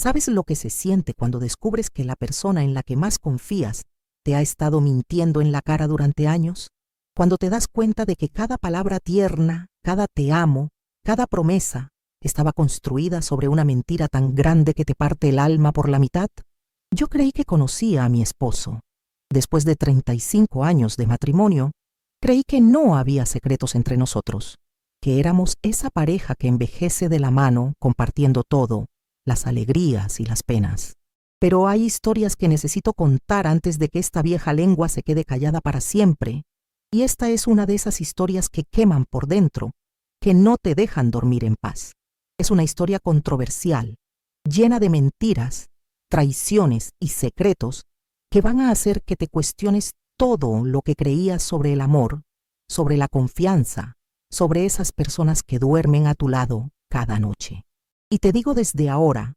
¿Sabes lo que se siente cuando descubres que la persona en la que más confías te ha estado mintiendo en la cara durante años? Cuando te das cuenta de que cada palabra tierna, cada te amo, cada promesa estaba construida sobre una mentira tan grande que te parte el alma por la mitad. Yo creí que conocía a mi esposo. Después de 35 años de matrimonio, creí que no había secretos entre nosotros, que éramos esa pareja que envejece de la mano compartiendo todo, las alegrías y las penas. Pero hay historias que necesito contar antes de que esta vieja lengua se quede callada para siempre, y esta es una de esas historias que queman por dentro, que no te dejan dormir en paz. Es una historia controversial, llena de mentiras, traiciones y secretos que van a hacer que te cuestiones todo lo que creías sobre el amor, sobre la confianza, sobre esas personas que duermen a tu lado cada noche. Y te digo desde ahora,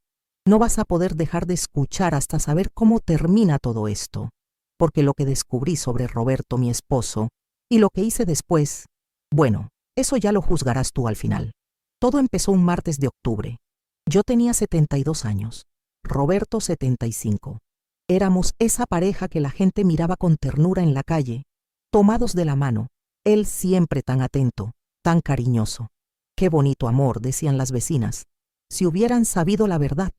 no vas a poder dejar de escuchar hasta saber cómo termina todo esto, porque lo que descubrí sobre Roberto, mi esposo, y lo que hice después, bueno, eso ya lo juzgarás tú al final. Todo empezó un martes de octubre. Yo tenía 72 años, Roberto 75. Éramos esa pareja que la gente miraba con ternura en la calle, tomados de la mano, él siempre tan atento, tan cariñoso. Qué bonito amor, decían las vecinas. Si hubieran sabido la verdad.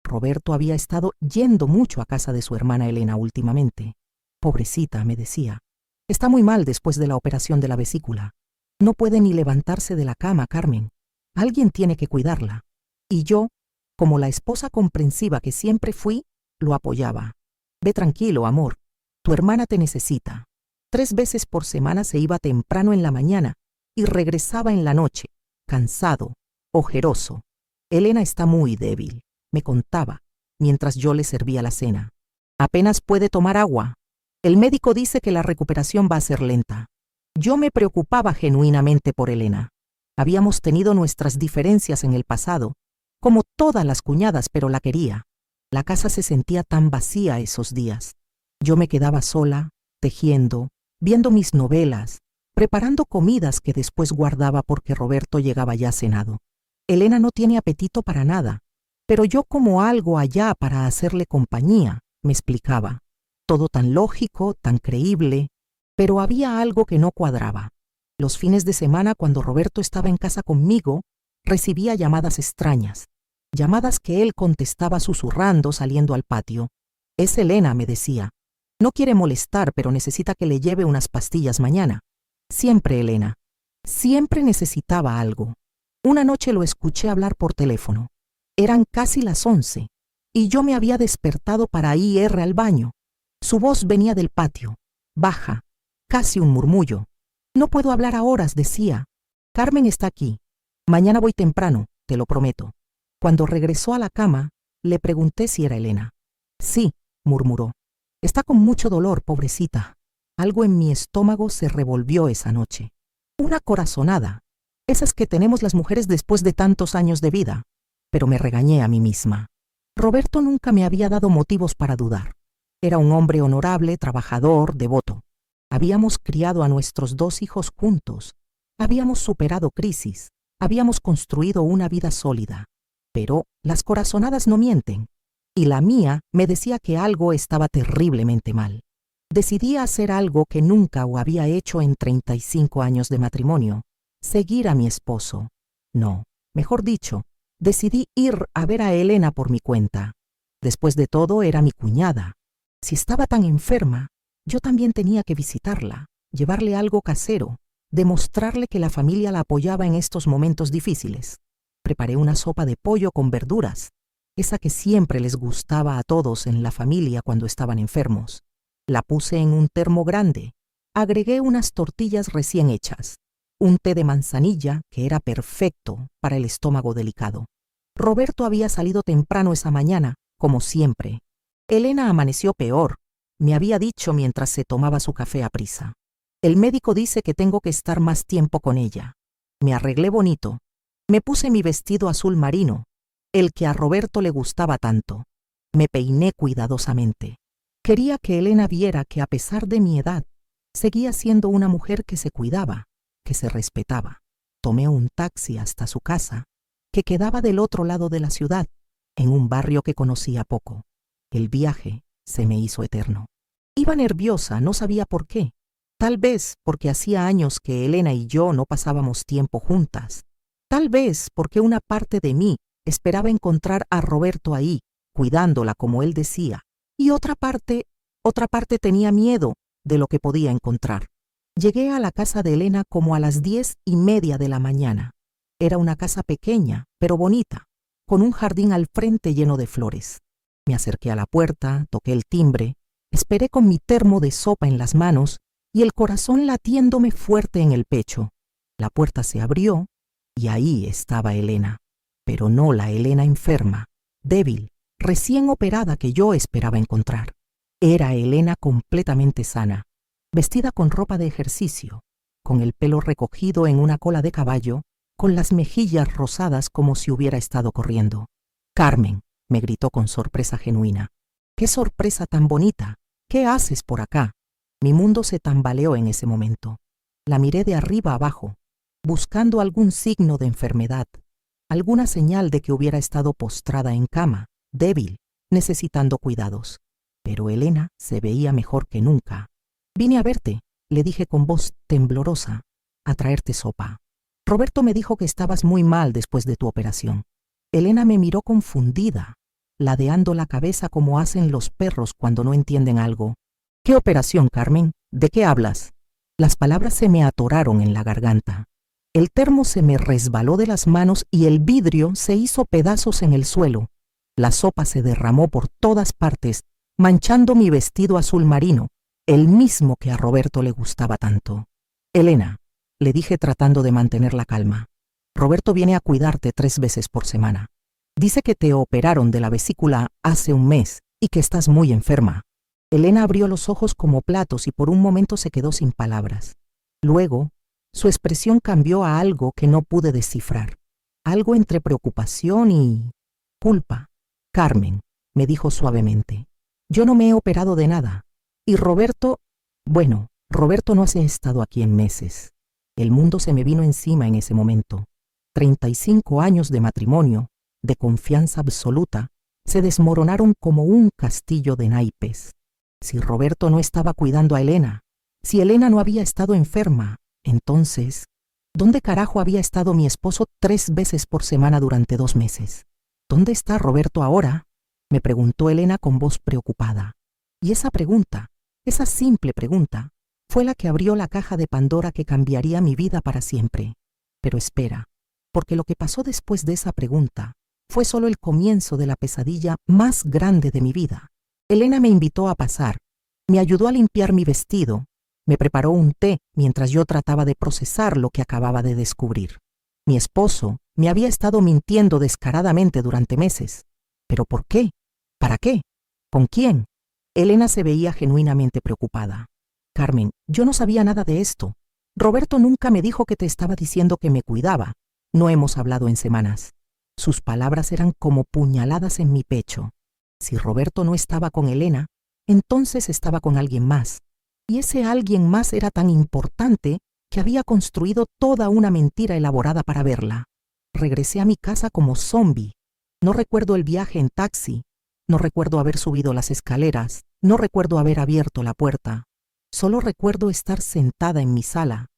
Roberto había estado yendo mucho a casa de su hermana Elena últimamente. Pobrecita, me decía. Está muy mal después de la operación de la vesícula. No puede ni levantarse de la cama, Carmen. Alguien tiene que cuidarla. Y yo, como la esposa comprensiva que siempre fui, lo apoyaba. Ve tranquilo, amor. Tu hermana te necesita. 3 veces por semana se iba temprano en la mañana y regresaba en la noche, cansado, ojeroso. Elena está muy débil, me contaba, mientras yo le servía la cena. Apenas puede tomar agua. El médico dice que la recuperación va a ser lenta. Yo me preocupaba genuinamente por Elena. Habíamos tenido nuestras diferencias en el pasado, como todas las cuñadas, pero la quería. La casa se sentía tan vacía esos días. Yo me quedaba sola, tejiendo, viendo mis novelas, preparando comidas que después guardaba porque Roberto llegaba ya cenado. Elena no tiene apetito para nada, pero yo como algo allá para hacerle compañía, me explicaba. Todo tan lógico, tan creíble, pero había algo que no cuadraba. Los fines de semana, cuando Roberto estaba en casa conmigo, recibía llamadas extrañas, llamadas que él contestaba susurrando saliendo al patio. Es Elena, me decía. No quiere molestar, pero necesita que le lleve unas pastillas mañana. Siempre Elena. Siempre necesitaba algo. Una noche lo escuché hablar por teléfono. Eran casi las 11, y yo me había despertado para ir al baño. Su voz venía del patio, baja, casi un murmullo. No puedo hablar a horas, decía. Carmen está aquí. Mañana voy temprano, te lo prometo. Cuando regresó a la cama, le pregunté si era Elena. Sí, murmuró. Está con mucho dolor, pobrecita. Algo en mi estómago se revolvió esa noche. Una corazonada, esas que tenemos las mujeres después de tantos años de vida. Pero me regañé a mí misma. Roberto nunca me había dado motivos para dudar. Era un hombre honorable, trabajador, devoto. Habíamos criado a nuestros 2 hijos juntos. Habíamos superado crisis. Habíamos construido una vida sólida. Pero las corazonadas no mienten. Y la mía me decía que algo estaba terriblemente mal. Decidí hacer algo que nunca había hecho en 35 años de matrimonio. Seguir a mi esposo. No, mejor dicho, decidí ir a ver a Elena por mi cuenta. Después de todo, era mi cuñada. Si estaba tan enferma, yo también tenía que visitarla, llevarle algo casero, demostrarle que la familia la apoyaba en estos momentos difíciles. Preparé una sopa de pollo con verduras, esa que siempre les gustaba a todos en la familia cuando estaban enfermos. La puse en un termo grande. Agregué unas tortillas recién hechas, un té de manzanilla que era perfecto para el estómago delicado. Roberto había salido temprano esa mañana, como siempre. Elena amaneció peor, me había dicho mientras se tomaba su café a prisa. El médico dice que tengo que estar más tiempo con ella. Me arreglé bonito. Me puse mi vestido azul marino, el que a Roberto le gustaba tanto. Me peiné cuidadosamente. Quería que Elena viera que a pesar de mi edad, seguía siendo una mujer que se cuidaba, que se respetaba. Tomé un taxi hasta su casa, que quedaba del otro lado de la ciudad, en un barrio que conocía poco. El viaje se me hizo eterno. Iba nerviosa, no sabía por qué. Tal vez porque hacía años que Elena y yo no pasábamos tiempo juntas. Tal vez porque una parte de mí esperaba encontrar a Roberto ahí, cuidándola como él decía, y otra parte tenía miedo de lo que podía encontrar. Llegué a la casa de Elena como a las 10:30 de la mañana. Era una casa pequeña, pero bonita, con un jardín al frente lleno de flores. Me acerqué a la puerta, toqué el timbre, esperé con mi termo de sopa en las manos y el corazón latiéndome fuerte en el pecho. La puerta se abrió y ahí estaba Elena, pero no la Elena enferma, débil, recién operada que yo esperaba encontrar. Era Elena completamente sana, vestida con ropa de ejercicio, con el pelo recogido en una cola de caballo, con las mejillas rosadas como si hubiera estado corriendo. «Carmen», me gritó con sorpresa genuina. «¡Qué sorpresa tan bonita! ¿Qué haces por acá?» Mi mundo se tambaleó en ese momento. La miré de arriba abajo, buscando algún signo de enfermedad, alguna señal de que hubiera estado postrada en cama, débil, necesitando cuidados. Pero Elena se veía mejor que nunca. «Vine a verte», le dije con voz temblorosa, «a traerte sopa. Roberto me dijo que estabas muy mal después de tu operación». Elena me miró confundida, ladeando la cabeza como hacen los perros cuando no entienden algo. «¿Qué operación, Carmen? ¿De qué hablas?» Las palabras se me atoraron en la garganta. El termo se me resbaló de las manos y el vidrio se hizo pedazos en el suelo. La sopa se derramó por todas partes, manchando mi vestido azul marino, el mismo que a Roberto le gustaba tanto. «Elena», le dije tratando de mantener la calma, «Roberto viene a cuidarte 3 veces por semana. Dice que te operaron de la vesícula hace un mes y que estás muy enferma». Elena abrió los ojos como platos y por un momento se quedó sin palabras. Luego, su expresión cambió a algo que no pude descifrar, algo entre preocupación y culpa. «Carmen», me dijo suavemente, «yo no me he operado de nada. Y Roberto, bueno, Roberto no ha estado aquí en meses». El mundo se me vino encima en ese momento. 35 años de matrimonio, de confianza absoluta, se desmoronaron como un castillo de naipes. Si Roberto no estaba cuidando a Elena, si Elena no había estado enferma, entonces, ¿dónde carajo había estado mi esposo 3 veces por semana durante 2 meses? «¿Dónde está Roberto ahora?», me preguntó Elena con voz preocupada. Y esa pregunta, esa simple pregunta, fue la que abrió la caja de Pandora que cambiaría mi vida para siempre. Pero espera, porque lo que pasó después de esa pregunta fue solo el comienzo de la pesadilla más grande de mi vida. Elena me invitó a pasar, me ayudó a limpiar mi vestido, me preparó un té mientras yo trataba de procesar lo que acababa de descubrir. Mi esposo me había estado mintiendo descaradamente durante meses. ¿Pero por qué? ¿Para qué? ¿Con quién? Elena se veía genuinamente preocupada. «Carmen, yo no sabía nada de esto. Roberto nunca me dijo que te estaba diciendo que me cuidaba. No hemos hablado en semanas». Sus palabras eran como puñaladas en mi pecho. Si Roberto no estaba con Elena, entonces estaba con alguien más. Y ese alguien más era tan importante que había construido toda una mentira elaborada para verla. Regresé a mi casa como zombi. No recuerdo el viaje en taxi. No recuerdo haber subido las escaleras. No recuerdo haber abierto la puerta. Solo recuerdo estar sentada en mi sala,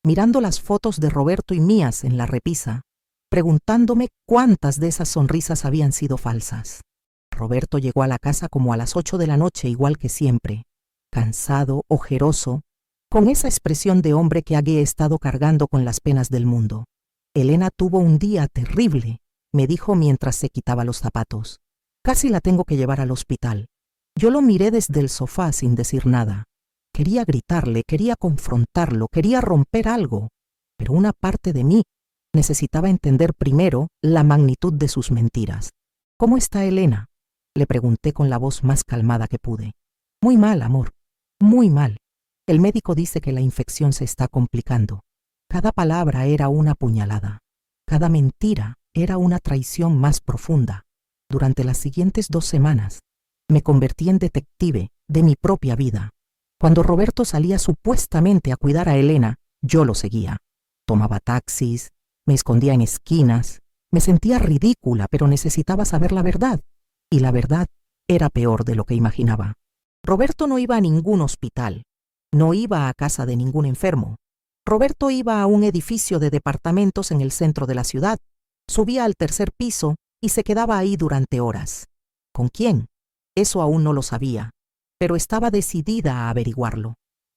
mirando las fotos de Roberto y mías en la repisa, preguntándome cuántas de esas sonrisas habían sido falsas. Roberto llegó a la casa como a las 8 de la noche, igual que siempre, cansado, ojeroso, con esa expresión de hombre que había estado cargando con las penas del mundo. «Elena tuvo un día terrible», me dijo mientras se quitaba los zapatos. «Casi la tengo que llevar al hospital». Yo lo miré desde el sofá sin decir nada. Quería gritarle, quería confrontarlo, quería romper algo, pero una parte de mí necesitaba entender primero la magnitud de sus mentiras. «¿Cómo está Elena?», le pregunté con la voz más calmada que pude. «Muy mal, amor, muy mal. El médico dice que la infección se está complicando». Cada palabra era una puñalada. Cada mentira era una traición más profunda. Durante las siguientes 2 semanas, me convertí en detective de mi propia vida. Cuando Roberto salía supuestamente a cuidar a Elena, yo lo seguía. Tomaba taxis, me escondía en esquinas, Me sentía ridícula, pero necesitaba saber la verdad. Y la verdad era peor de lo que imaginaba. Roberto no iba a ningún hospital. No iba a casa de ningún enfermo. Roberto iba a un edificio de departamentos en el centro de la ciudad. Subía al tercer piso y se quedaba ahí durante horas. ¿Con quién? Eso aún no lo sabía, pero estaba decidida a averiguarlo.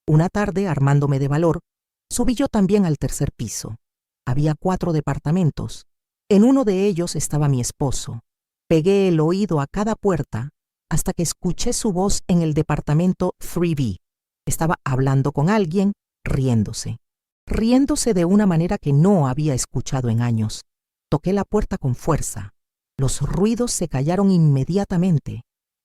Una tarde, armándome de valor, subí yo también al tercer piso. Había 4 departamentos. En uno de ellos estaba mi esposo. Pegué el oído a cada puerta hasta que escuché su voz en el departamento 3B. Estaba hablando con alguien, riéndose. Riéndose de una manera que no había escuchado en años. Toqué la puerta con fuerza. Los ruidos se callaron inmediatamente.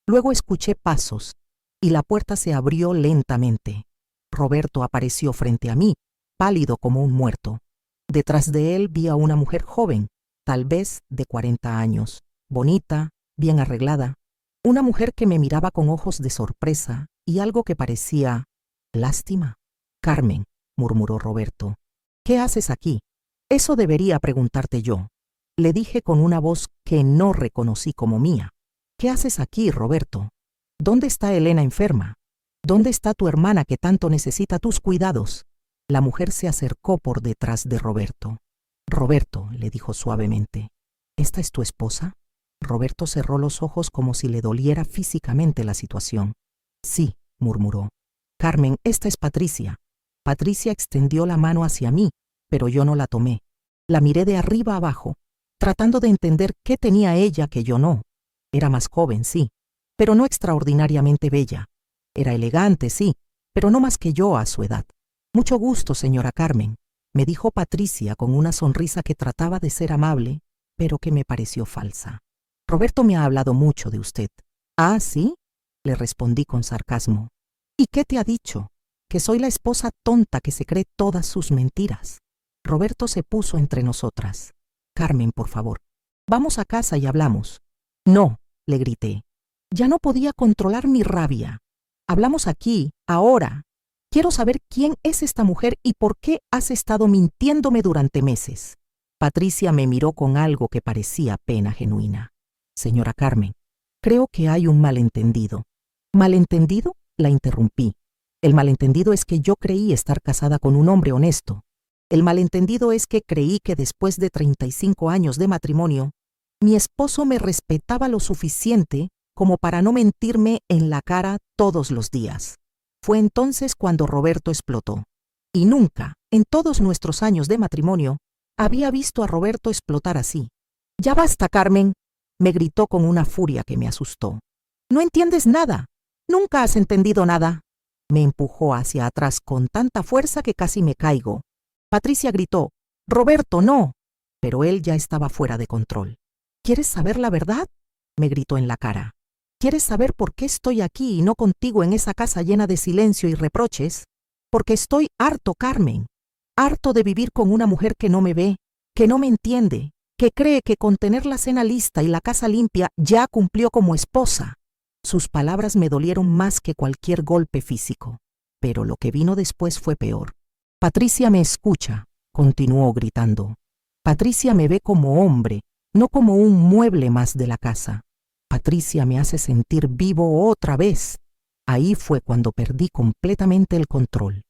Luego escuché pasos y la puerta se abrió lentamente. Roberto apareció frente a mí, pálido como un muerto. Detrás de él vi a una mujer joven, tal vez de 40 años, bonita, bien arreglada. Una mujer que me miraba con ojos de sorpresa y algo que parecía lástima. Carmen, murmuró Roberto, ¿qué haces aquí? Eso debería preguntarte yo. Le dije con una voz que no reconocí como mía. ¿Qué haces aquí, Roberto? ¿Dónde está Elena enferma? ¿Dónde está tu hermana que tanto necesita tus cuidados? La mujer se acercó por detrás de Roberto. Roberto, le dijo suavemente, ¿esta es tu esposa? Roberto cerró los ojos como si le doliera físicamente la situación. Sí, murmuró. Carmen, esta es Patricia. Patricia extendió la mano hacia mí, pero yo no la tomé. La miré de arriba abajo, tratando de entender qué tenía ella que yo no. Era más joven, sí, pero no extraordinariamente bella. Era elegante, sí, pero no más que yo a su edad. Mucho gusto, señora Carmen, me dijo Patricia con una sonrisa que trataba de ser amable, pero que me pareció falsa. Roberto me ha hablado mucho de usted. ¿Ah, sí? Le respondí con sarcasmo. ¿Y qué te ha dicho? Que soy la esposa tonta que se cree todas sus mentiras. Roberto se puso entre nosotras. Carmen, por favor, vamos a casa y hablamos. No, le grité. Ya no podía controlar mi rabia. Hablamos aquí, ahora. Quiero saber quién es esta mujer y por qué has estado mintiéndome durante meses. Patricia me miró con algo que parecía pena genuina. Señora Carmen, creo que hay un malentendido. ¿Malentendido? La interrumpí. El malentendido es que yo creí estar casada con un hombre honesto. El malentendido es que creí que después de 35 años de matrimonio, mi esposo me respetaba lo suficiente como para no mentirme en la cara todos los días. Fue entonces cuando Roberto explotó. Y nunca, en todos nuestros años de matrimonio, había visto a Roberto explotar así. «Ya basta, Carmen», me gritó con una furia que me asustó. «No entiendes nada. Nunca has entendido nada». Me empujó hacia atrás con tanta fuerza que casi me caigo. Patricia gritó, «Roberto, no». Pero él ya estaba fuera de control. «¿Quieres saber la verdad?», me gritó en la cara. «¿Quieres saber por qué estoy aquí y no contigo en esa casa llena de silencio y reproches? Porque estoy harto, Carmen. Harto de vivir con una mujer que no me ve, que no me entiende, que cree que con tener la cena lista y la casa limpia ya cumplió como esposa». Sus palabras me dolieron más que cualquier golpe físico. Pero lo que vino después fue peor. «Patricia me escucha», continuó gritando. «Patricia me ve como hombre, no como un mueble más de la casa. Patricia me hace sentir vivo otra vez». Ahí fue cuando perdí completamente el control.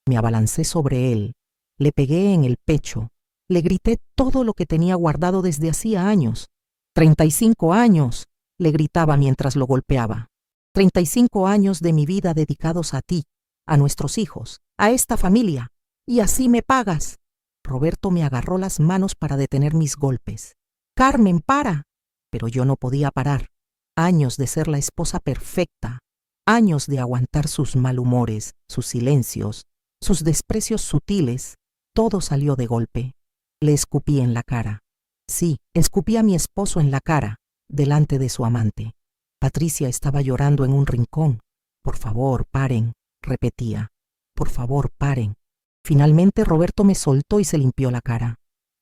Me abalancé sobre él, le pegué en el pecho, le grité todo lo que tenía guardado desde hacía años. 35 años, le gritaba mientras lo golpeaba. 35 años de mi vida dedicados a ti, a nuestros hijos, a esta familia. Y así me pagas. Roberto me agarró las manos para detener mis golpes. «Carmen, para». Pero yo no podía parar. Años de ser la esposa perfecta. Años de aguantar sus malhumores, sus silencios, sus desprecios sutiles. Todo salió de golpe. Le escupí en la cara. Sí, escupí a mi esposo en la cara, delante de su amante. Patricia estaba llorando en un rincón. «Por favor, paren», repetía. «Por favor, paren». Finalmente Roberto me soltó y se limpió la cara.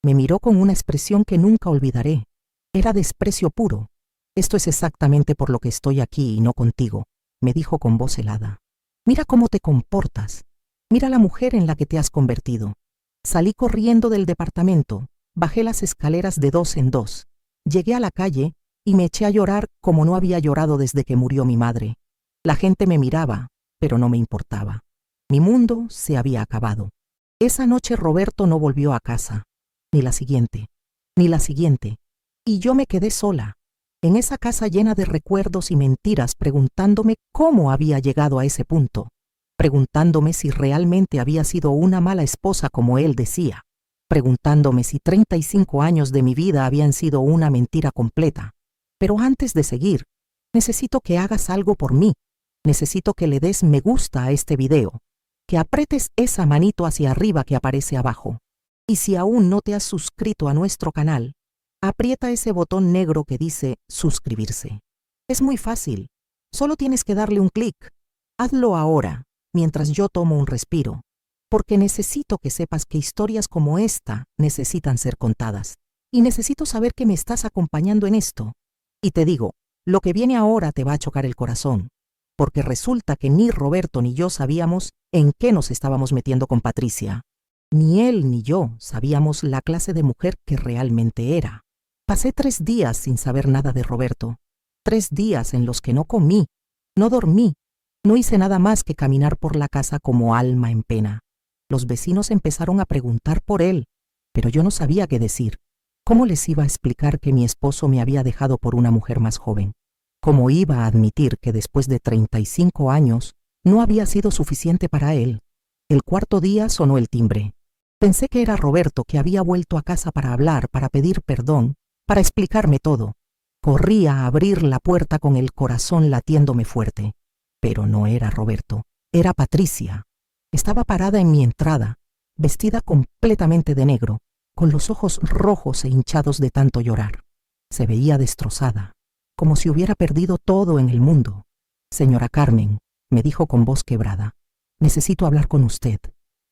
Me miró con una expresión que nunca olvidaré. Era desprecio puro. «Esto es exactamente por lo que estoy aquí y no contigo», me dijo con voz helada. «Mira cómo te comportas. Mira la mujer en la que te has convertido». Salí corriendo del departamento. Bajé las escaleras de 2 en 2. Llegué a la calle y me eché a llorar como no había llorado desde que murió mi madre. La gente me miraba, pero no me importaba. Mi mundo se había acabado. Esa noche Roberto no volvió a casa, ni la siguiente, ni la siguiente, y yo me quedé sola, en esa casa llena de recuerdos y mentiras, preguntándome cómo había llegado a ese punto, preguntándome si realmente había sido una mala esposa como él decía, preguntándome si 35 años de mi vida habían sido una mentira completa. Pero antes de seguir, necesito que hagas algo por mí. Necesito que le des me gusta a este video, que apretes esa manito hacia arriba que aparece abajo. Y si aún no te has suscrito a nuestro canal, aprieta ese botón negro que dice suscribirse. Es muy fácil, solo tienes que darle un clic. Hazlo ahora, mientras yo tomo un respiro, porque necesito que sepas que historias como esta necesitan ser contadas. Y necesito saber que me estás acompañando en esto. Y te digo, lo que viene ahora te va a chocar el corazón, porque resulta que ni Roberto ni yo sabíamos en qué nos estábamos metiendo con Patricia. Ni él ni yo sabíamos la clase de mujer que realmente era. Pasé 3 días sin saber nada de Roberto. 3 días en los que no comí, no dormí, no hice nada más que caminar por la casa como alma en pena. Los vecinos empezaron a preguntar por él, pero yo no sabía qué decir. ¿Cómo les iba a explicar que mi esposo me había dejado por una mujer más joven? ¿Cómo iba a admitir que después de 35 años no había sido suficiente para él? El 4.º día sonó el timbre. Pensé que era Roberto, que había vuelto a casa para hablar, para pedir perdón, para explicarme todo. Corrí a abrir la puerta con el corazón latiéndome fuerte. Pero no era Roberto, era Patricia. Estaba parada en mi entrada, vestida completamente de negro, con los ojos rojos e hinchados de tanto llorar. Se veía destrozada, como si hubiera perdido todo en el mundo. «Señora Carmen», me dijo con voz quebrada, «necesito hablar con usted».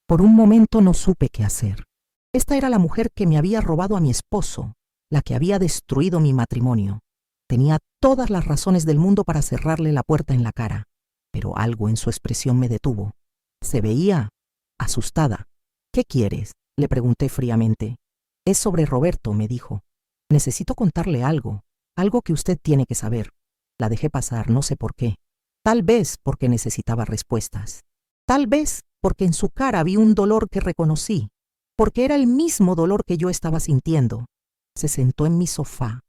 Por un momento no supe qué hacer. Esta era la mujer que me había robado a mi esposo, la que había destruido mi matrimonio. Tenía todas las razones del mundo para cerrarle la puerta en la cara, pero algo en su expresión me detuvo. Se veía asustada. «¿Qué quieres?», le pregunté fríamente. «Es sobre Roberto», me dijo. «Necesito contarle algo, algo que usted tiene que saber». La dejé pasar, no sé por qué. Tal vez porque necesitaba respuestas. Tal vez porque en su cara vi un dolor que reconocí, porque era el mismo dolor que yo estaba sintiendo. Se sentó en mi sofá,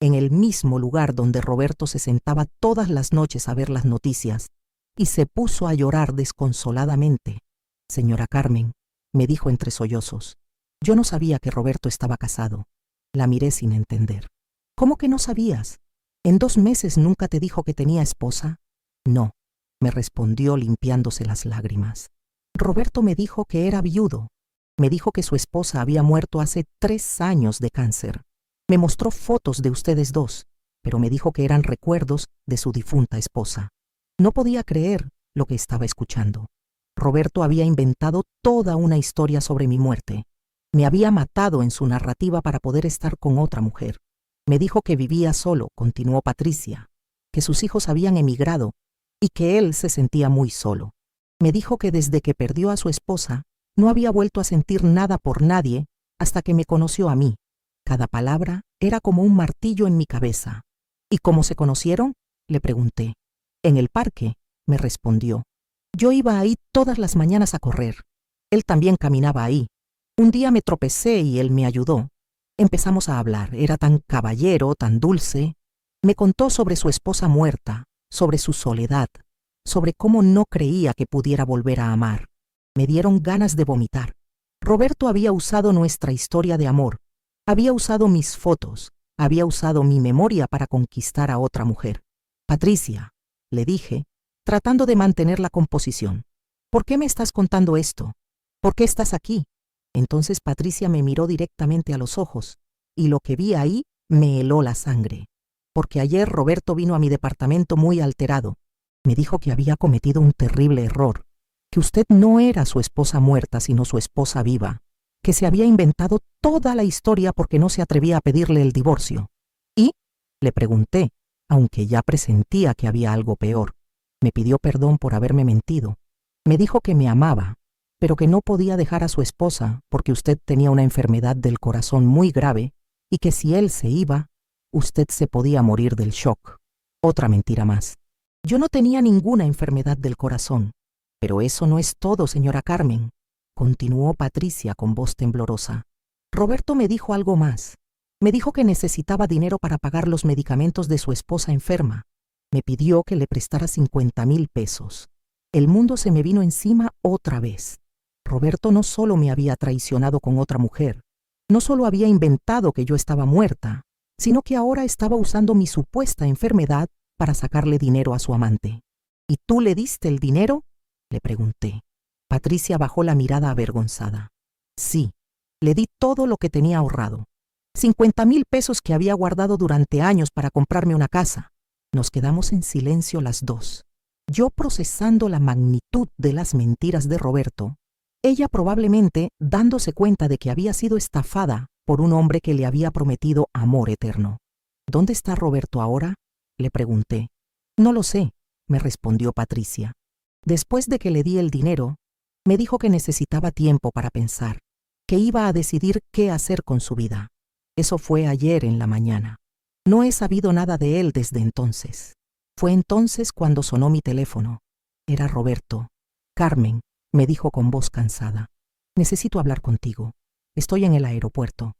en el mismo lugar donde Roberto se sentaba todas las noches a ver las noticias, y se puso a llorar desconsoladamente. «Señora Carmen», me dijo entre sollozos. Yo no sabía que Roberto estaba casado. La miré sin entender. «¿Cómo que no sabías? ¿En 2 meses nunca te dijo que tenía esposa?» «No», me respondió limpiándose las lágrimas. «Roberto me dijo que era viudo. Me dijo que su esposa había muerto hace 3 años de cáncer. Me mostró fotos de ustedes dos, pero me dijo que eran recuerdos de su difunta esposa». No podía creer lo que estaba escuchando. Roberto había inventado toda una historia sobre mi muerte. Me había matado en su narrativa para poder estar con otra mujer. Me dijo que vivía solo, continuó Patricia, que sus hijos habían emigrado y que él se sentía muy solo. Me dijo que desde que perdió a su esposa no había vuelto a sentir nada por nadie hasta que me conoció a mí. Cada palabra era como un martillo en mi cabeza. «¿Y cómo se conocieron?», le pregunté. «En el parque», me respondió. «Yo iba ahí todas las mañanas a correr. Él también caminaba ahí. Un día me tropecé y él me ayudó. Empezamos a hablar. Era tan caballero, tan dulce. Me contó sobre su esposa muerta, sobre su soledad, sobre cómo no creía que pudiera volver a amar. Me dieron ganas de vomitar. Roberto había usado nuestra historia de amor. Había usado mis fotos. Había usado mi memoria para conquistar a otra mujer. «Patricia», le dije, tratando de mantener la composición, «¿por qué me estás contando esto? ¿Por qué estás aquí?». Entonces Patricia me miró directamente a los ojos, y lo que vi ahí me heló la sangre. Porque ayer Roberto vino a mi departamento muy alterado. Me dijo que había cometido un terrible error, que usted no era su esposa muerta, sino su esposa viva, que se había inventado toda la historia porque no se atrevía a pedirle el divorcio. «¿Y?», le pregunté, aunque ya presentía que había algo peor. Me pidió perdón por haberme mentido. Me dijo que me amaba, pero que no podía dejar a su esposa porque usted tenía una enfermedad del corazón muy grave y que si él se iba, usted se podía morir del shock. Otra mentira más. Yo no tenía ninguna enfermedad del corazón. Pero eso no es todo, señora Carmen, continuó Patricia con voz temblorosa. Roberto me dijo algo más. Me dijo que necesitaba dinero para pagar los medicamentos de su esposa enferma. Me pidió que le prestara 50,000 pesos. El mundo se me vino encima otra vez. Roberto no solo me había traicionado con otra mujer, no solo había inventado que yo estaba muerta, sino que ahora estaba usando mi supuesta enfermedad para sacarle dinero a su amante. ¿Y tú le diste el dinero?, le pregunté. Patricia bajó la mirada avergonzada. Sí, le di todo lo que tenía ahorrado. 50,000 pesos que había guardado durante años para comprarme una casa. Nos quedamos en silencio las dos. Yo procesando la magnitud de las mentiras de Roberto, ella probablemente dándose cuenta de que había sido estafada por un hombre que le había prometido amor eterno. ¿Dónde está Roberto ahora?, le pregunté. No lo sé, me respondió Patricia. Después de que le di el dinero, me dijo que necesitaba tiempo para pensar, que iba a decidir qué hacer con su vida. Eso fue ayer en la mañana. No he sabido nada de él desde entonces. Fue entonces cuando sonó mi teléfono. Era Roberto. Carmen, me dijo con voz cansada. Necesito hablar contigo. Estoy en el aeropuerto.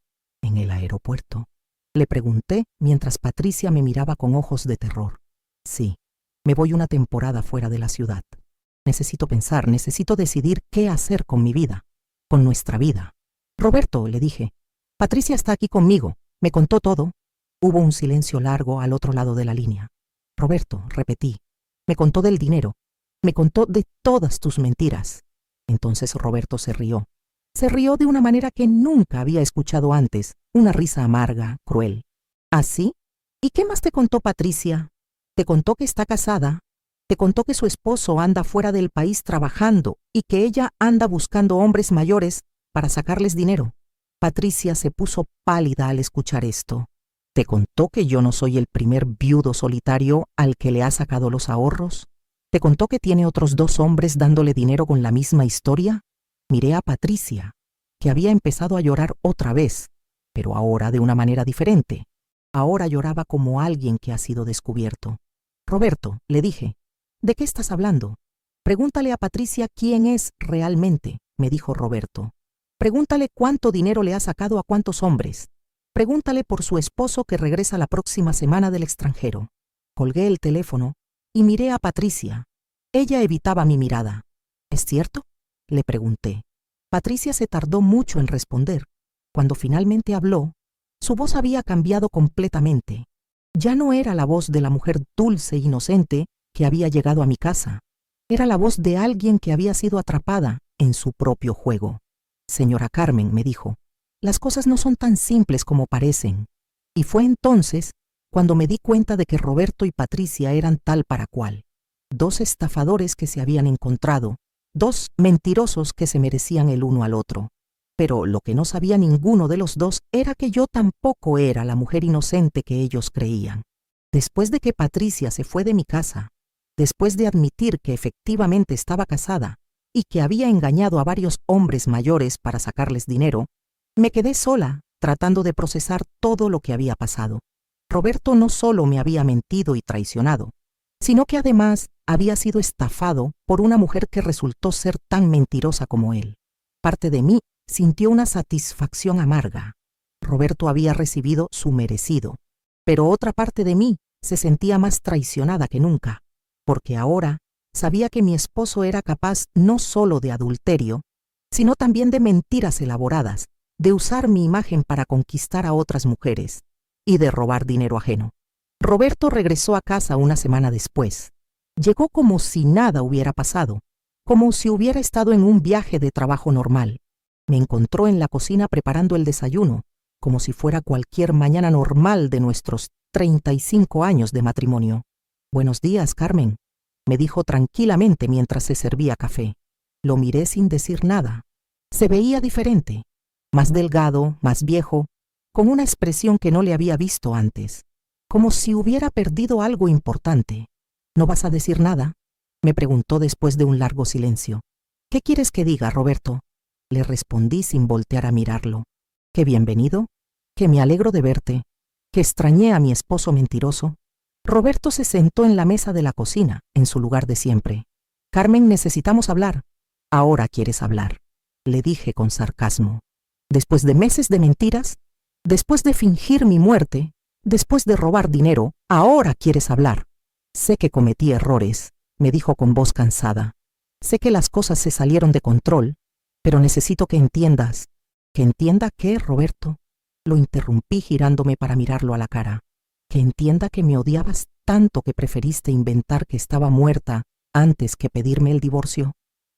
¿En el aeropuerto?, le pregunté mientras Patricia me miraba con ojos de terror. Sí, me voy una temporada fuera de la ciudad. Necesito pensar, necesito decidir qué hacer con mi vida, con nuestra vida. Roberto, le dije, Patricia está aquí conmigo, me contó todo. Hubo un silencio largo al otro lado de la línea. Roberto, repetí, me contó del dinero, me contó de todas tus mentiras. Entonces Roberto se rió. Se rió de una manera que nunca había escuchado antes, una risa amarga, cruel. ¿Ah, sí? ¿Y qué más te contó Patricia? Te contó que está casada, te contó que su esposo anda fuera del país trabajando y que ella anda buscando hombres mayores para sacarles dinero. Patricia se puso pálida al escuchar esto. ¿Te contó que yo no soy el primer viudo solitario al que le ha sacado los ahorros? ¿Te contó que tiene otros 2 hombres dándole dinero con la misma historia? Miré a Patricia, que había empezado a llorar otra vez, pero ahora de una manera diferente. Ahora lloraba como alguien que ha sido descubierto. Roberto, le dije, ¿de qué estás hablando? Pregúntale a Patricia quién es realmente, me dijo Roberto. Pregúntale cuánto dinero le ha sacado a cuántos hombres. Pregúntale por su esposo que regresa la próxima semana del extranjero. Colgué el teléfono y miré a Patricia. Ella evitaba mi mirada. ¿Es cierto?, le pregunté. Patricia se tardó mucho en responder. Cuando finalmente habló, su voz había cambiado completamente. Ya no era la voz de la mujer dulce e inocente que había llegado a mi casa. Era la voz de alguien que había sido atrapada en su propio juego. Señora Carmen, me dijo, las cosas no son tan simples como parecen. Y fue entonces cuando me di cuenta de que Roberto y Patricia eran tal para cual. 2 estafadores que se habían encontrado, 2 mentirosos que se merecían el uno al otro. Pero lo que no sabía ninguno de los 2 era que yo tampoco era la mujer inocente que ellos creían. Después de que Patricia se fue de mi casa, después de admitir que efectivamente estaba casada y que había engañado a varios hombres mayores para sacarles dinero, me quedé sola tratando de procesar todo lo que había pasado. Roberto no solo me había mentido y traicionado, sino que además había sido estafado por una mujer que resultó ser tan mentirosa como él. Parte de mí sintió una satisfacción amarga. Roberto había recibido su merecido, pero otra parte de mí se sentía más traicionada que nunca, porque ahora sabía que mi esposo era capaz no solo de adulterio, sino también de mentiras elaboradas, de usar mi imagen para conquistar a otras mujeres y de robar dinero ajeno. Roberto regresó a casa una semana después. Llegó como si nada hubiera pasado, como si hubiera estado en un viaje de trabajo normal. Me encontró en la cocina preparando el desayuno, como si fuera cualquier mañana normal de nuestros 35 años de matrimonio. «Buenos días, Carmen», me dijo tranquilamente mientras se servía café. Lo miré sin decir nada. Se veía diferente, más delgado, más viejo, con una expresión que no le había visto antes, como si hubiera perdido algo importante. «¿No vas a decir nada?», me preguntó después de un largo silencio. ¿Qué quieres que diga, Roberto? Le respondí sin voltear a mirarlo. Que bienvenido, que me alegro de verte, que extrañé a mi esposo mentiroso. Roberto se sentó en la mesa de la cocina, en su lugar de siempre. Carmen, necesitamos hablar. Ahora quieres hablar, le dije con sarcasmo. Después de meses de mentiras, después de fingir mi muerte, después de robar dinero, ahora quieres hablar. Sé que cometí errores, me dijo con voz cansada. Sé que las cosas se salieron de control, pero necesito que entiendas. ¿Que entienda qué, Roberto? Lo interrumpí girándome para mirarlo a la cara. Que entienda que me odiabas tanto que preferiste inventar que estaba muerta antes que pedirme el divorcio.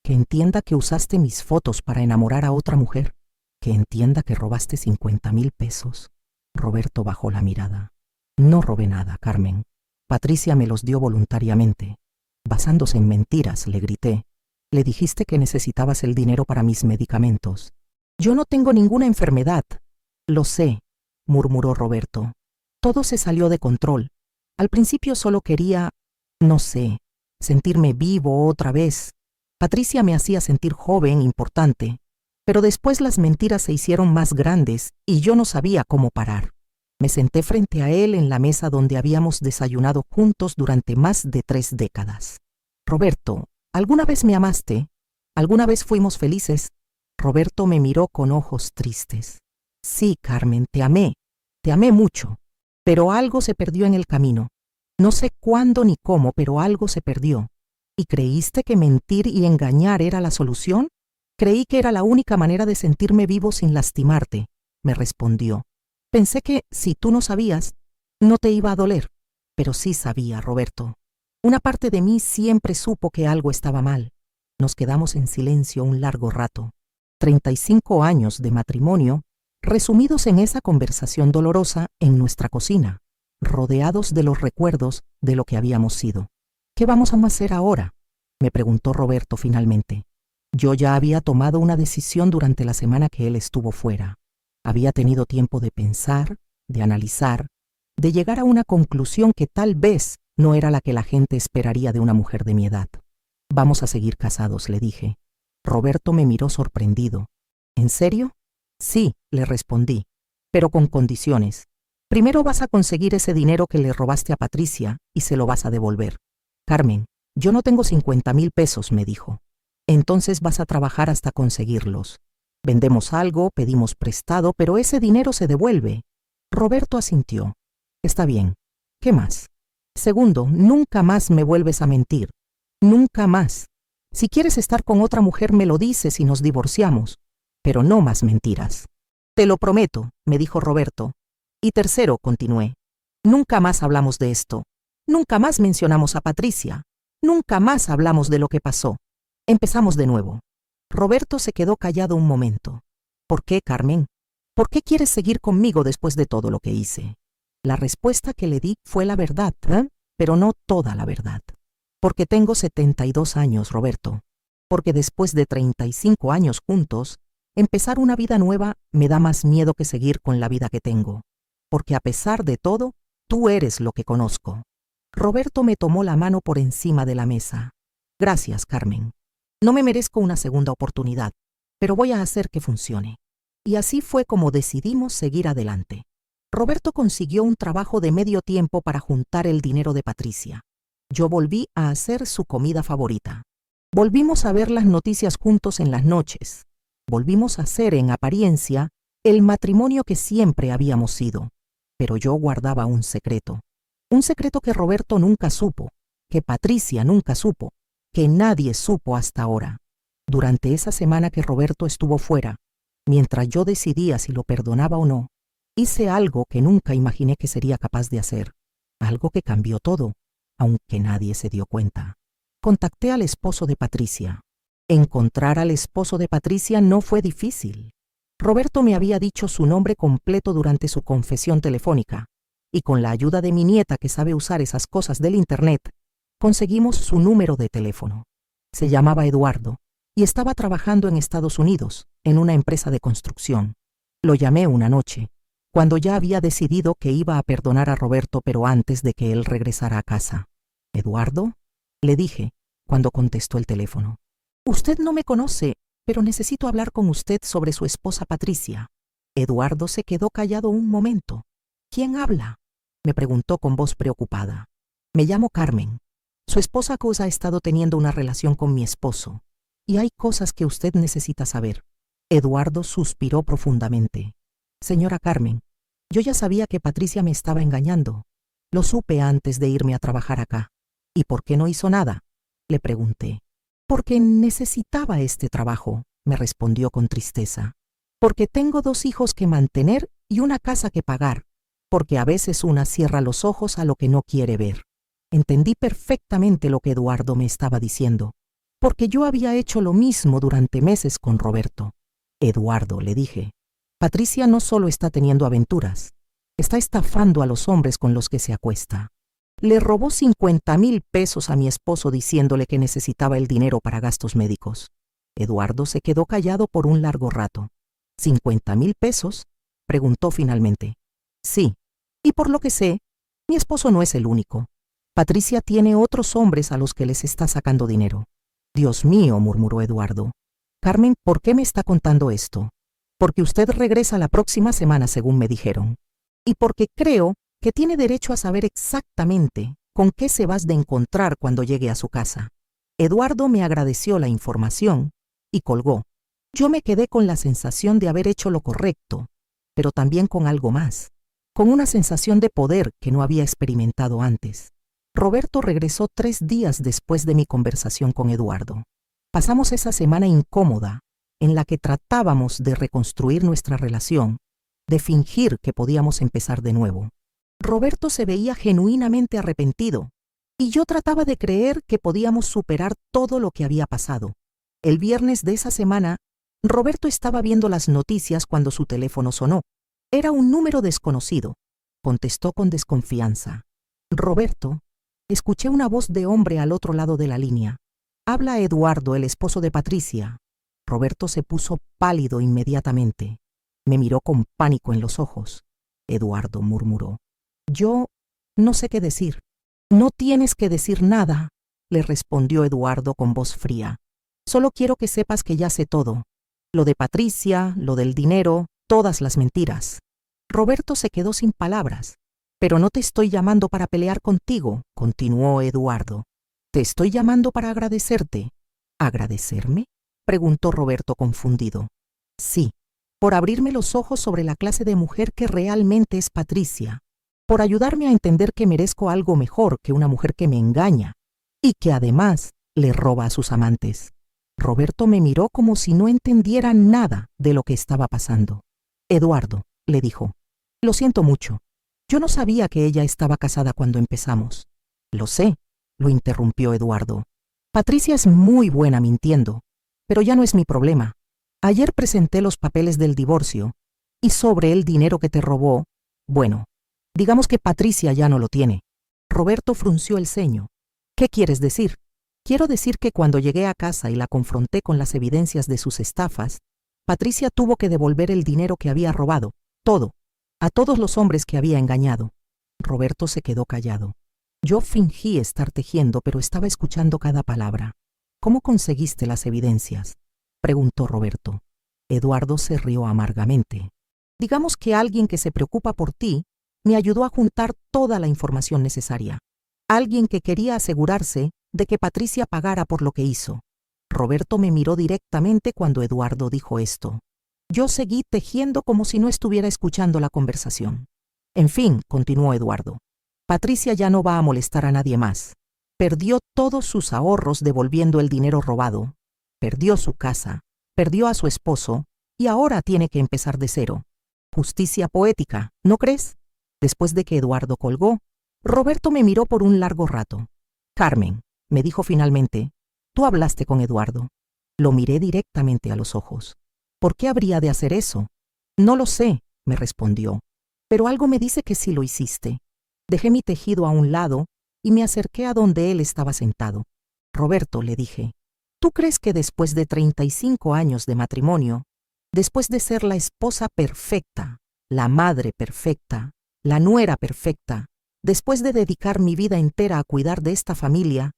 Que entienda que usaste mis fotos para enamorar a otra mujer. Que entienda que robaste 50,000 pesos. Roberto bajó la mirada. No robé nada, Carmen. Patricia me los dio voluntariamente. Basándose en mentiras, le grité. Le dijiste que necesitabas el dinero para mis medicamentos. Yo no tengo ninguna enfermedad. Lo sé, murmuró Roberto. Todo se salió de control. Al principio solo quería, no sé, sentirme vivo otra vez. Patricia me hacía sentir joven, importante. Pero después las mentiras se hicieron más grandes y yo no sabía cómo parar. Me senté frente a él en la mesa donde habíamos desayunado juntos durante más de 3 décadas. Roberto, ¿alguna vez me amaste? ¿Alguna vez fuimos felices? Roberto me miró con ojos tristes. Sí, Carmen, te amé mucho, pero algo se perdió en el camino. No sé cuándo ni cómo, pero algo se perdió. ¿Y creíste que mentir y engañar era la solución? Creí que era la única manera de sentirme vivo sin lastimarte, me respondió. Pensé que, si tú no sabías, no te iba a doler. Pero sí sabía, Roberto. Una parte de mí siempre supo que algo estaba mal. Nos quedamos en silencio un largo rato. 35 años de matrimonio, resumidos en esa conversación dolorosa en nuestra cocina, rodeados de los recuerdos de lo que habíamos sido. ¿Qué vamos a hacer ahora?, me preguntó Roberto finalmente. Yo ya había tomado una decisión durante la semana que él estuvo fuera. Había tenido tiempo de pensar, de analizar, de llegar a una conclusión que tal vez no era la que la gente esperaría de una mujer de mi edad. Vamos a seguir casados, le dije. Roberto me miró sorprendido. ¿En serio? Sí, le respondí, pero con condiciones. Primero vas a conseguir ese dinero que le robaste a Patricia y se lo vas a devolver. Carmen, yo no tengo 50,000 pesos, me dijo. Entonces vas a trabajar hasta conseguirlos. Vendemos algo, pedimos prestado, pero ese dinero se devuelve. Roberto asintió. Está bien. ¿Qué más? Segundo, nunca más me vuelves a mentir. Nunca más. Si quieres estar con otra mujer me lo dices y nos divorciamos. Pero no más mentiras. Te lo prometo, me dijo Roberto. Y tercero, continué. Nunca más hablamos de esto. Nunca más mencionamos a Patricia. Nunca más hablamos de lo que pasó. Empezamos de nuevo. Roberto se quedó callado un momento. ¿Por qué, Carmen? ¿Por qué quieres seguir conmigo después de todo lo que hice? La respuesta que le di fue la verdad, pero no toda la verdad. Porque tengo 72 años, Roberto. Porque después de 35 años juntos, empezar una vida nueva me da más miedo que seguir con la vida que tengo. Porque a pesar de todo, tú eres lo que conozco. Roberto me tomó la mano por encima de la mesa. Gracias, Carmen. No me merezco una segunda oportunidad, pero voy a hacer que funcione. Y así fue como decidimos seguir adelante. Roberto consiguió un trabajo de medio tiempo para juntar el dinero de Patricia. Yo volví a hacer su comida favorita. Volvimos a ver las noticias juntos en las noches. Volvimos a ser, en apariencia, el matrimonio que siempre habíamos sido. Pero yo guardaba un secreto. Un secreto que Roberto nunca supo, que Patricia nunca supo, que nadie supo hasta ahora. Durante esa semana que Roberto estuvo fuera, mientras yo decidía si lo perdonaba o no, hice algo que nunca imaginé que sería capaz de hacer. Algo que cambió todo, aunque nadie se dio cuenta. Contacté al esposo de Patricia. Encontrar al esposo de Patricia no fue difícil. Roberto me había dicho su nombre completo durante su confesión telefónica, y con la ayuda de mi nieta que sabe usar esas cosas del internet, conseguimos su número de teléfono. Se llamaba Eduardo y estaba trabajando en Estados Unidos, en una empresa de construcción. Lo llamé una noche, cuando ya había decidido que iba a perdonar a Roberto, pero antes de que él regresara a casa. ¿Eduardo?, le dije, cuando contestó el teléfono. Usted no me conoce, pero necesito hablar con usted sobre su esposa Patricia. Eduardo se quedó callado un momento. ¿Quién habla?, me preguntó con voz preocupada. Me llamo Carmen. Su esposa Gus ha estado teniendo una relación con mi esposo, y hay cosas que usted necesita saber. Eduardo suspiró profundamente. Señora Carmen, yo ya sabía que Patricia me estaba engañando. Lo supe antes de irme a trabajar acá. ¿Y por qué no hizo nada?, le pregunté. Porque necesitaba este trabajo, me respondió con tristeza. Porque tengo 2 hijos que mantener y una casa que pagar. Porque a veces una cierra los ojos a lo que no quiere ver. Entendí perfectamente lo que Eduardo me estaba diciendo, porque yo había hecho lo mismo durante meses con Roberto. Eduardo, le dije, Patricia no solo está teniendo aventuras, está estafando a los hombres con los que se acuesta. Le robó 50,000 pesos a mi esposo diciéndole que necesitaba el dinero para gastos médicos. Eduardo se quedó callado por un largo rato. ¿50,000 pesos? Preguntó finalmente. Sí, y por lo que sé, mi esposo no es el único. Patricia tiene otros hombres a los que les está sacando dinero. Dios mío, murmuró Eduardo. Carmen, ¿por qué me está contando esto? Porque usted regresa la próxima semana, según me dijeron. Y porque creo que tiene derecho a saber exactamente con qué se va de encontrar cuando llegue a su casa. Eduardo me agradeció la información y colgó. Yo me quedé con la sensación de haber hecho lo correcto, pero también con algo más, con una sensación de poder que no había experimentado antes. Roberto regresó 3 días después de mi conversación con Eduardo. Pasamos esa semana incómoda, en la que tratábamos de reconstruir nuestra relación, de fingir que podíamos empezar de nuevo. Roberto se veía genuinamente arrepentido, y yo trataba de creer que podíamos superar todo lo que había pasado. El viernes de esa semana, Roberto estaba viendo las noticias cuando su teléfono sonó. Era un número desconocido. Contestó con desconfianza. Roberto, escuché una voz de hombre al otro lado de la línea. Habla Eduardo, el esposo de Patricia. Roberto se puso pálido inmediatamente. Me miró con pánico en los ojos. Eduardo murmuró. Yo no sé qué decir. No tienes que decir nada, le respondió Eduardo con voz fría. Solo quiero que sepas que ya sé todo. Lo de Patricia, lo del dinero, todas las mentiras. Roberto se quedó sin palabras. Pero no te estoy llamando para pelear contigo, continuó Eduardo. Te estoy llamando para agradecerte. ¿Agradecerme?, preguntó Roberto confundido. Sí, por abrirme los ojos sobre la clase de mujer que realmente es Patricia, por ayudarme a entender que merezco algo mejor que una mujer que me engaña y que además le roba a sus amantes. Roberto me miró como si no entendiera nada de lo que estaba pasando. Eduardo, le dijo, lo siento mucho. Yo no sabía que ella estaba casada cuando empezamos. Lo sé, lo interrumpió Eduardo. Patricia es muy buena mintiendo, pero ya no es mi problema. Ayer presenté los papeles del divorcio y sobre el dinero que te robó, bueno, digamos que Patricia ya no lo tiene. Roberto frunció el ceño. ¿Qué quieres decir? Quiero decir que cuando llegué a casa y la confronté con las evidencias de sus estafas, Patricia tuvo que devolver el dinero que había robado, todo, a todos los hombres que había engañado. Roberto se quedó callado. Yo fingí estar tejiendo, pero estaba escuchando cada palabra. ¿Cómo conseguiste las evidencias?, preguntó Roberto. Eduardo se rió amargamente. Digamos que alguien que se preocupa por ti me ayudó a juntar toda la información necesaria. Alguien que quería asegurarse de que Patricia pagara por lo que hizo. Roberto me miró directamente cuando Eduardo dijo esto. Yo seguí tejiendo como si no estuviera escuchando la conversación. En fin, continuó Eduardo, Patricia ya no va a molestar a nadie más. Perdió todos sus ahorros devolviendo el dinero robado. Perdió su casa, perdió a su esposo y ahora tiene que empezar de cero. Justicia poética, ¿no crees? Después de que Eduardo colgó, Roberto me miró por un largo rato. Carmen, me dijo finalmente, tú hablaste con Eduardo. Lo miré directamente a los ojos. ¿Por qué habría de hacer eso? No lo sé, me respondió, pero algo me dice que sí lo hiciste. Dejé mi tejido a un lado y me acerqué a donde él estaba sentado. Roberto, le dije, ¿tú crees que después de 35 años de matrimonio, después de ser la esposa perfecta, la madre perfecta, la nuera perfecta, después de dedicar mi vida entera a cuidar de esta familia,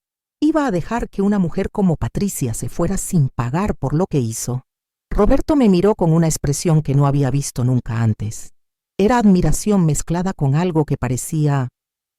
iba a dejar que una mujer como Patricia se fuera sin pagar por lo que hizo? Roberto me miró con una expresión que no había visto nunca antes. Era admiración mezclada con algo que parecía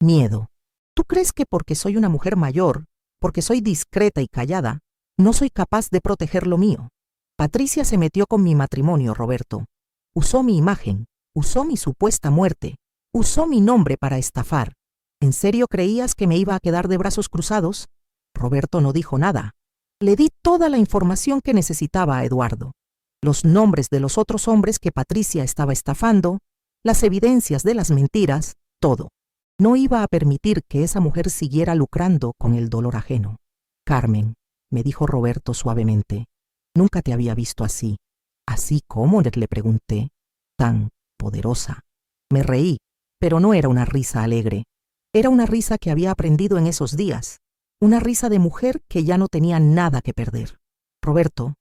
miedo. ¿Tú crees que porque soy una mujer mayor, porque soy discreta y callada, no soy capaz de proteger lo mío? Patricia se metió con mi matrimonio, Roberto. Usó mi imagen, usó mi supuesta muerte, usó mi nombre para estafar. ¿En serio creías que me iba a quedar de brazos cruzados? Roberto no dijo nada. Le di toda la información que necesitaba a Eduardo. Los nombres de los otros hombres que Patricia estaba estafando, las evidencias de las mentiras, todo. No iba a permitir que esa mujer siguiera lucrando con el dolor ajeno. Carmen, me dijo Roberto suavemente, nunca te había visto así. ¿Así cómo? Le pregunté. Tan poderosa. Me reí, pero no era una risa alegre. Era una risa que había aprendido en esos días. Una risa de mujer que ya no tenía nada que perder. Roberto,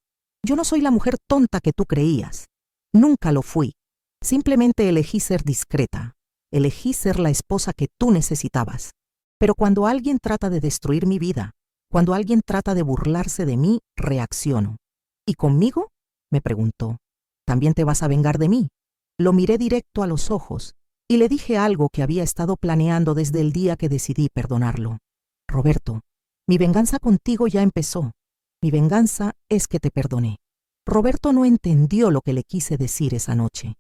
yo no soy la mujer tonta que tú creías. Nunca lo fui. Simplemente elegí ser discreta. Elegí ser la esposa que tú necesitabas. Pero cuando alguien trata de destruir mi vida, cuando alguien trata de burlarse de mí, reacciono. ¿Y conmigo? Me preguntó. ¿También te vas a vengar de mí? Lo miré directo a los ojos y le dije algo que había estado planeando desde el día que decidí perdonarlo. Roberto, mi venganza contigo ya empezó. Mi venganza es que te perdoné. Roberto no entendió lo que le quise decir esa noche.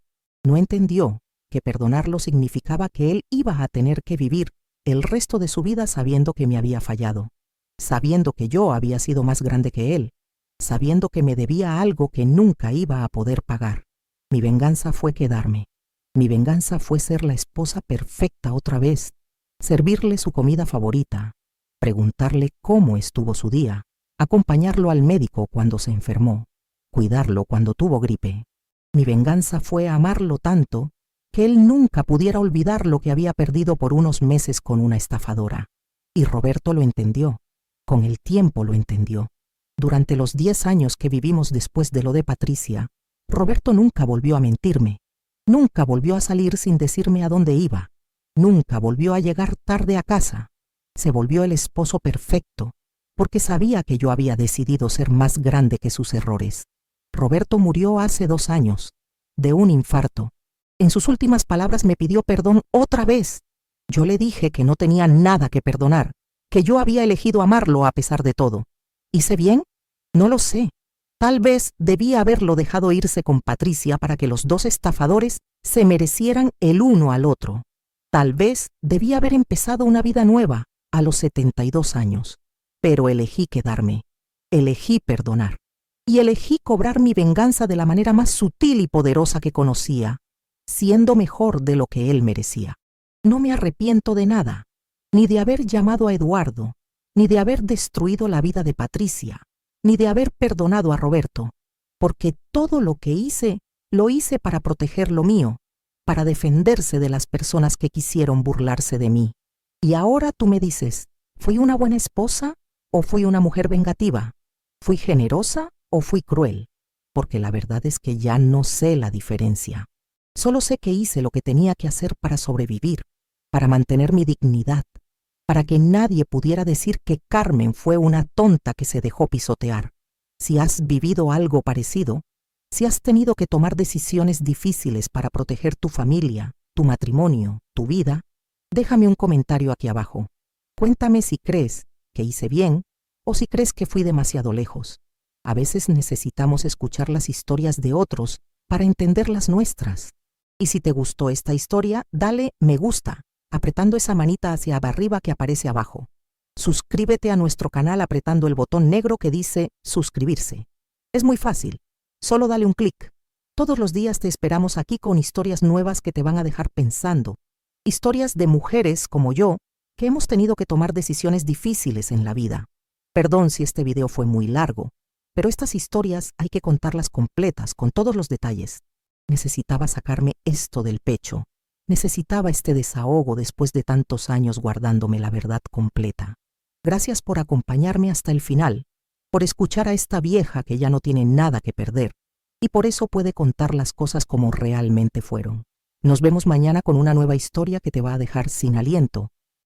No entendió que perdonarlo significaba que él iba a tener que vivir el resto de su vida sabiendo que me había fallado, sabiendo que yo había sido más grande que él, sabiendo que me debía algo que nunca iba a poder pagar. Mi venganza fue quedarme. Mi venganza fue ser la esposa perfecta otra vez, servirle su comida favorita, preguntarle cómo estuvo su día, acompañarlo al médico cuando se enfermó, cuidarlo cuando tuvo gripe. Mi venganza fue amarlo tanto que él nunca pudiera olvidar lo que había perdido por unos meses con una estafadora. Y Roberto lo entendió. Con el tiempo lo entendió. Durante los 10 años que vivimos después de lo de Patricia, Roberto nunca volvió a mentirme. Nunca volvió a salir sin decirme a dónde iba. Nunca volvió a llegar tarde a casa. Se volvió el esposo perfecto, porque sabía que yo había decidido ser más grande que sus errores. Roberto murió hace 2 años, de un infarto. En sus últimas palabras me pidió perdón otra vez. Yo le dije que no tenía nada que perdonar, que yo había elegido amarlo a pesar de todo. ¿Hice bien? No lo sé. Tal vez debía haberlo dejado irse con Patricia para que los dos estafadores se merecieran el uno al otro. Tal vez debía haber empezado una vida nueva a los 72 años. Pero elegí quedarme. Elegí perdonar. Y elegí cobrar mi venganza de la manera más sutil y poderosa que conocía, siendo mejor de lo que él merecía. No me arrepiento de nada, ni de haber llamado a Eduardo, ni de haber destruido la vida de Patricia, ni de haber perdonado a Roberto, porque todo lo que hice, lo hice para proteger lo mío, para defenderse de las personas que quisieron burlarse de mí. Y ahora tú me dices, ¿fui una buena esposa o fui una mujer vengativa? ¿Fui generosa o fui cruel? Porque la verdad es que ya no sé la diferencia. Solo sé que hice lo que tenía que hacer para sobrevivir, para mantener mi dignidad, para que nadie pudiera decir que Carmen fue una tonta que se dejó pisotear. Si has vivido algo parecido, si has tenido que tomar decisiones difíciles para proteger tu familia, tu matrimonio, tu vida, déjame un comentario aquí abajo. Cuéntame si crees que hice bien o si crees que fui demasiado lejos. A veces necesitamos escuchar las historias de otros para entender las nuestras. Y si te gustó esta historia, dale me gusta, apretando esa manita hacia arriba que aparece abajo. Suscríbete a nuestro canal apretando el botón negro que dice suscribirse. Es muy fácil, solo dale un clic. Todos los días te esperamos aquí con historias nuevas que te van a dejar pensando. Historias de mujeres como yo, que hemos tenido que tomar decisiones difíciles en la vida. Perdón si este video fue muy largo, pero estas historias hay que contarlas completas, con todos los detalles. Necesitaba sacarme esto del pecho. Necesitaba este desahogo después de tantos años guardándome la verdad completa. Gracias por acompañarme hasta el final, por escuchar a esta vieja que ya no tiene nada que perder, y por eso puede contar las cosas como realmente fueron. Nos vemos mañana con una nueva historia que te va a dejar sin aliento,